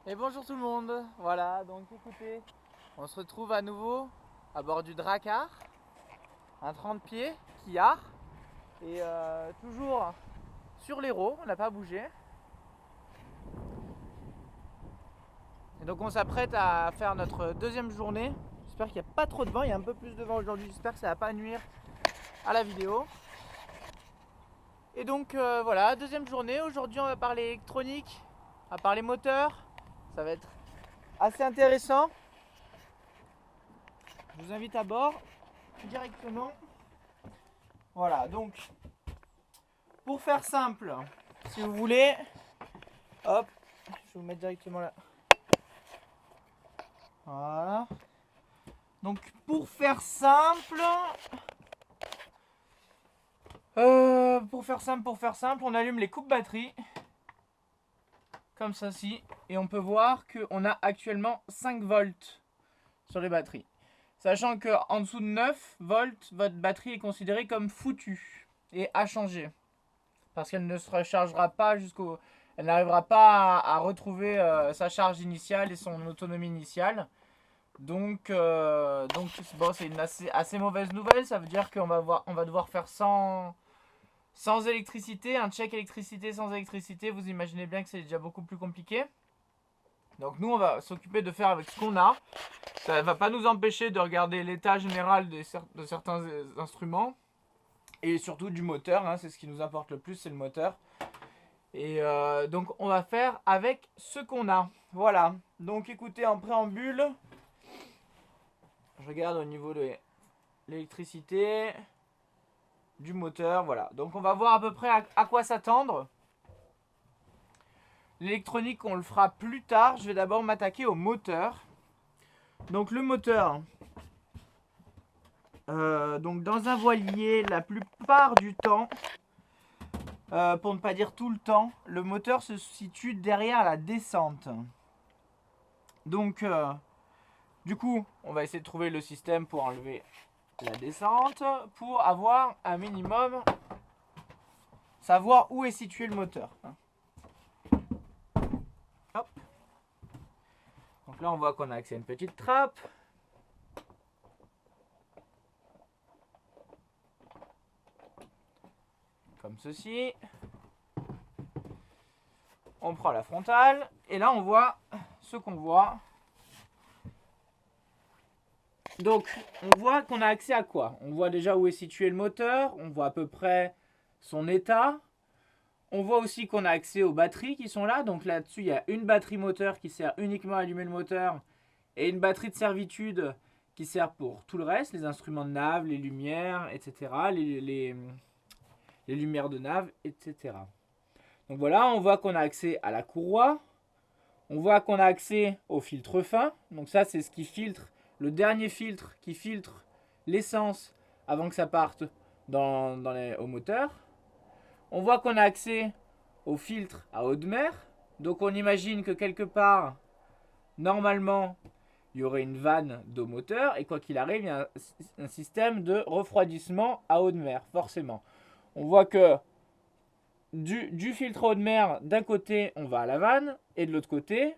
Et bonjour tout le monde, voilà donc écoutez, on se retrouve à nouveau à bord du Drakkar, un 30 pieds quillard et toujours sur l'Hérault, on n'a pas bougé. Et donc on s'apprête à faire notre deuxième journée, j'espère qu'il n'y a pas trop de vent, il y a un peu plus de vent aujourd'hui, j'espère que ça ne va pas nuire à la vidéo. Et donc voilà, deuxième journée, aujourd'hui on va parler électronique, on va parler moteur, ça va être assez intéressant. Je vous invite à bord directement. Voilà, donc pour faire simple, si vous voulez, hop, je vais vous mettre directement là. Voilà. Donc pour faire simple, on allume les coupes batterie comme ceci et on peut voir qu'on a actuellement 5 volts sur les batteries. Sachant qu'en dessous de 9 volts, votre batterie est considérée comme foutue et à changer. Parce qu'elle ne se rechargera pas jusqu'au... Elle n'arrivera pas à retrouver sa charge initiale et son autonomie initiale. Donc bon, c'est une assez mauvaise nouvelle. Ça veut dire qu'on va devoir faire sans électricité. Un check électricité sans électricité, vous imaginez bien que c'est déjà beaucoup plus compliqué. Donc nous, on va s'occuper de faire avec ce qu'on a. Ça ne va pas nous empêcher de regarder l'état général de certains instruments. Et surtout du moteur, hein, c'est ce qui nous importe le plus, c'est le moteur. Et donc on va faire avec ce qu'on a. Voilà, donc écoutez, en préambule, je regarde au niveau de l'électricité, du moteur, voilà. Donc on va voir à peu près à quoi s'attendre. L'électronique, on le fera plus tard. Je vais d'abord m'attaquer au moteur. Donc le moteur, donc dans un voilier, la plupart du temps, pour ne pas dire tout le temps, le moteur se situe derrière la descente. Donc, du coup, on va essayer de trouver le système pour enlever la descente, pour avoir un minimum, savoir où est situé le moteur. Hop. Donc là, on voit qu'on a accès à une petite trappe. Comme ceci. On prend la frontale et là on voit ce qu'on voit. Donc on voit qu'on a accès à quoi? On voit déjà où est situé le moteur, on voit à peu près son état. On voit aussi qu'on a accès aux batteries qui sont là. Donc là-dessus il y a une batterie moteur qui sert uniquement à allumer le moteur et une batterie de servitude qui sert pour tout le reste, les instruments de nav, les lumières, etc. Les lumières de nav, etc. Donc voilà, on voit qu'on a accès à la courroie. On voit qu'on a accès au filtre fin. Donc ça, c'est ce qui filtre, le dernier filtre qui filtre l'essence avant que ça parte au moteur. On voit qu'on a accès au filtre à eau de mer. Donc on imagine que quelque part, normalement, il y aurait une vanne d'eau moteur. Et quoi qu'il arrive, il y a un système de refroidissement à eau de mer, forcément. On voit que du filtre à eau de mer, d'un côté, on va à la vanne, et de l'autre côté,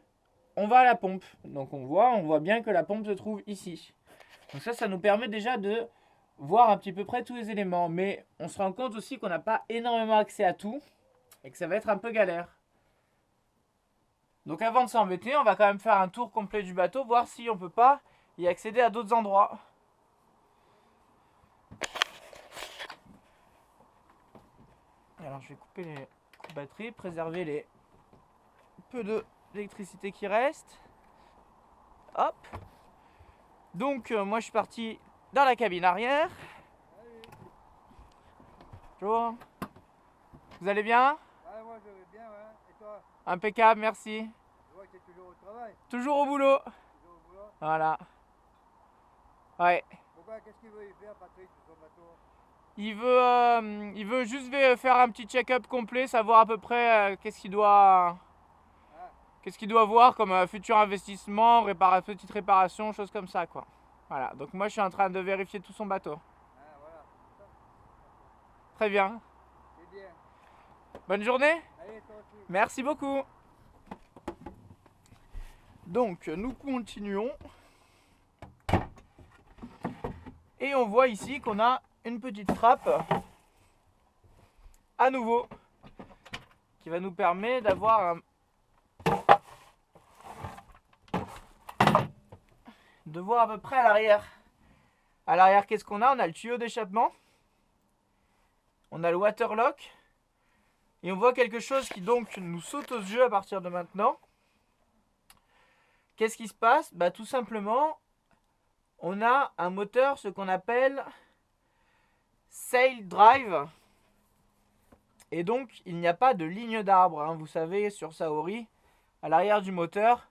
on va à la pompe. Donc on voit bien que la pompe se trouve ici. Donc ça nous permet déjà de voir un petit peu près tous les éléments. Mais on se rend compte aussi qu'on n'a pas énormément accès à tout, et que ça va être un peu galère. Donc avant de s'embêter, on va quand même faire un tour complet du bateau, voir si on peut pas y accéder à d'autres endroits. Alors je vais couper les batteries, préserver les peu d'électricité qui reste. Hop. Donc moi je suis parti dans la cabine arrière. Bonjour. Vous allez bien? Ouais, moi je vais bien, ouais. Et toi? Impeccable, merci. Je vois que tu es toujours au travail. Toujours au boulot. Toujours au boulot. Voilà. Ouais. Pourquoi? Qu'est-ce qu'il veut y faire, Patrick, sur son bateau? Il veut juste faire un petit check-up complet, savoir à peu près qu'est-ce qu'il doit voir comme futur investissement, petite réparation, choses comme ça, quoi. Voilà. Donc moi je suis en train de vérifier tout son bateau. Ah, voilà. Très bien. C'est bien. Bonne journée. Allez, toi aussi. Merci beaucoup. Donc nous continuons. Et on voit ici qu'on a une petite trappe à nouveau qui va nous permettre d'avoir de voir à peu près à l'arrière. À l'arrière, qu'est-ce qu'on a? On a le tuyau d'échappement. On a le waterlock. Et on voit quelque chose qui donc nous saute aux yeux à partir de maintenant. Qu'est-ce qui se passe? Bah, tout simplement, on a un moteur, ce qu'on appelle sail drive. Et donc, il n'y a pas de ligne d'arbre. Hein. Vous savez, sur Saori, à l'arrière du moteur,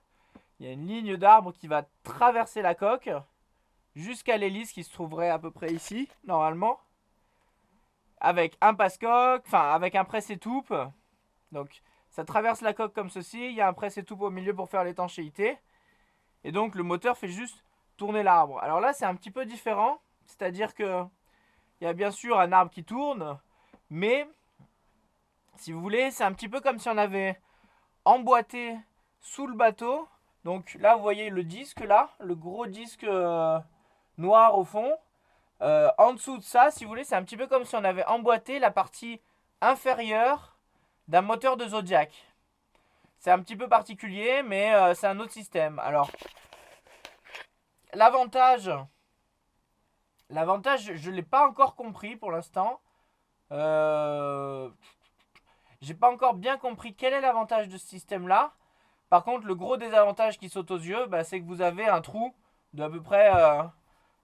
il y a une ligne d'arbre qui va traverser la coque jusqu'à l'hélice qui se trouverait à peu près ici, normalement. Avec un passe-coque, enfin avec un presse-étoupe. Donc, ça traverse la coque comme ceci. Il y a un presse-étoupe au milieu pour faire l'étanchéité. Et donc, le moteur fait juste tourner l'arbre. Alors là, c'est un petit peu différent. C'est-à-dire que il y a bien sûr un arbre qui tourne, mais si vous voulez, c'est un petit peu comme si on avait emboîté sous le bateau. Donc là, vous voyez le disque là, le gros disque noir au fond. En dessous de ça, si vous voulez, c'est un petit peu comme si on avait emboîté la partie inférieure d'un moteur de Zodiac. C'est un petit peu particulier, mais c'est un autre système. Alors, l'avantage, je ne l'ai pas encore compris pour l'instant. J'ai pas encore bien compris quel est l'avantage de ce système-là. Par contre, le gros désavantage qui saute aux yeux, bah, c'est que vous avez un trou de à peu près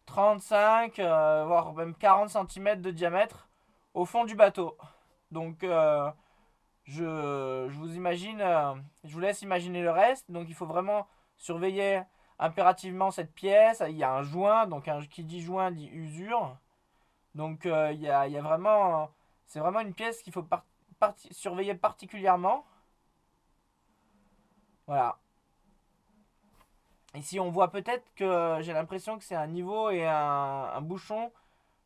35, voire même 40 cm de diamètre au fond du bateau. Donc, je vous imagine, je vous laisse imaginer le reste. Donc, il faut vraiment surveiller impérativement cette pièce. Il y a un joint, donc qui dit joint dit usure. Donc, il y a vraiment, c'est vraiment une pièce qu'il faut surveiller particulièrement. Voilà. Ici, on voit peut-être que j'ai l'impression que c'est un niveau et un bouchon,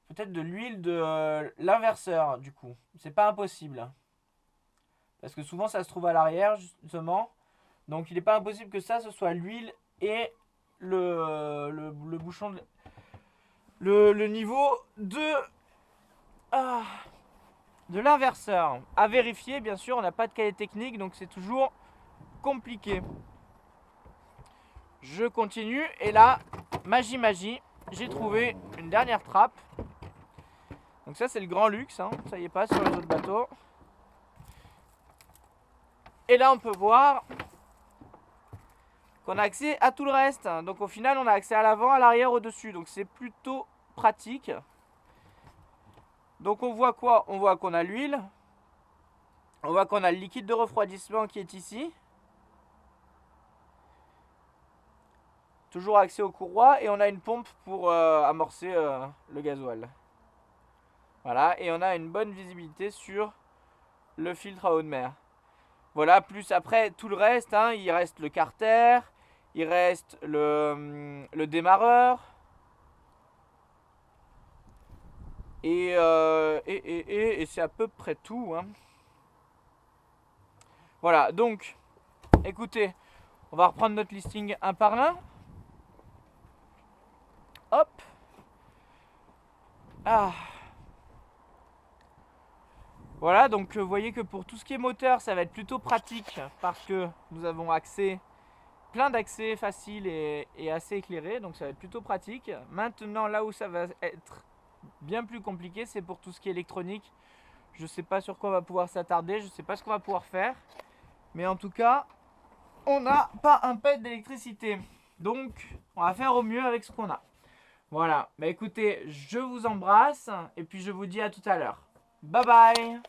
peut-être de l'huile de l'inverseur, du coup. C'est pas impossible. Parce que souvent, ça se trouve à l'arrière, justement. Donc, il n'est pas impossible que ça, ce soit l'huile et le bouchon, le niveau de l'inverseur. À vérifier, bien sûr, on n'a pas de cahier technique, donc c'est toujours compliqué. Je continue et là, magie, j'ai trouvé une dernière trappe. Donc ça c'est le grand luxe, hein. Ça y est pas sur les autres bateaux. Et là on peut voir qu'on a accès à tout le reste. Donc au final on a accès à l'avant, à l'arrière, au-dessus. Donc c'est plutôt pratique. Donc on voit quoi? On voit qu'on a l'huile. On voit qu'on a le liquide de refroidissement qui est ici. Toujours accès aux courroies et on a une pompe pour amorcer le gasoil. Voilà, et on a une bonne visibilité sur le filtre à eau de mer. Voilà, plus après tout le reste, hein, il reste le carter, il reste le démarreur. Et c'est à peu près tout. Hein. Voilà, donc, écoutez, on va reprendre notre listing un par un. Hop. Ah. Voilà, donc vous voyez que pour tout ce qui est moteur, ça va être plutôt pratique parce que nous avons accès, plein d'accès faciles et assez éclairés, donc ça va être plutôt pratique. Maintenant, là où ça va être bien plus compliqué, c'est pour tout ce qui est électronique. Je ne sais pas sur quoi on va pouvoir s'attarder, je ne sais pas ce qu'on va pouvoir faire, mais en tout cas, on n'a pas un pet d'électricité. Donc, on va faire au mieux avec ce qu'on a. Voilà, bah écoutez, je vous embrasse et puis je vous dis à tout à l'heure. Bye bye!